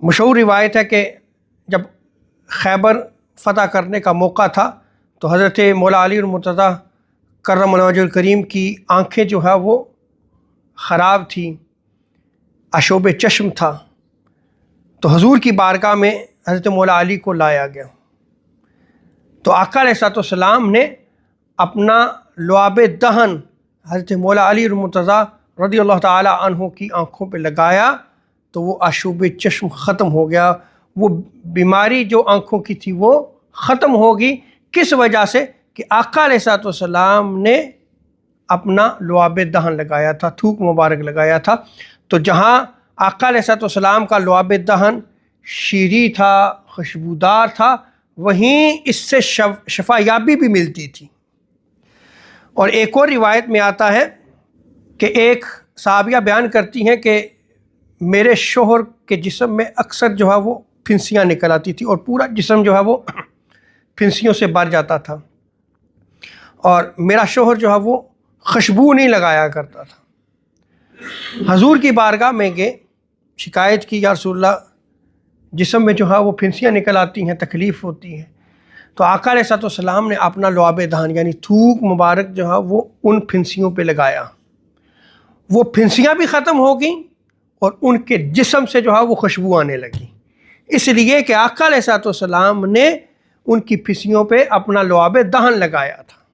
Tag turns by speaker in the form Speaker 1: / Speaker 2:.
Speaker 1: مشہور روایت ہے کہ جب خیبر فتح کرنے کا موقع تھا تو حضرت مولا علی المرتضیٰ کرم اللہ وجہہ الکریم کی آنکھیں جو ہے وہ خراب تھیں، آشوب چشم تھا، تو حضور کی بارگاہ میں حضرت مولا علی کو لایا گیا۔ تو آقا علیہ السلام نے اپنا لعاب دہن حضرت مولا علی المرتضیٰ رضی اللہ تعالی عنہ کی آنکھوں پہ لگایا تو وہ آشوب چشم ختم ہو گیا، وہ بیماری جو آنکھوں کی تھی وہ ختم ہوگی۔ کس وجہ سے؟ کہ آقا علیہ السلام نے اپنا لعاب دہن لگایا تھا، تھوک مبارک لگایا تھا۔ تو جہاں آقا علیہ السلام کا لعاب دہن شیریں تھا، خوشبودار تھا، وہیں اس سے شفا یابی بھی ملتی تھی۔ اور ایک اور روایت میں آتا ہے کہ ایک صحابیہ بیان کرتی ہیں کہ میرے شوہر کے جسم میں اکثر جو ہے وہ پھنسیاں نکل آتی تھی اور پورا جسم جو ہے وہ پھنسیوں سے بھر جاتا تھا، اور میرا شوہر جو ہے وہ خوشبو نہیں لگایا کرتا تھا۔ حضور کی بارگاہ میں گئے، شکایت کی، یا رسول اللہ جسم میں جو ہے وہ پھنسیاں نکل آتی ہیں، تکلیف ہوتی ہے۔ تو آقا علیہ السلام نے اپنا لعاب دہن یعنی تھوک مبارک جو ہے وہ ان پھنسیوں پہ لگایا، وہ پھنسیاں بھی ختم ہو گئیں اور ان کے جسم سے جو ہے وہ خوشبو آنے لگی، اس لیے کہ آقا علیہ السلام نے ان کی پھنسیوں پہ اپنا لعاب دہن لگایا تھا۔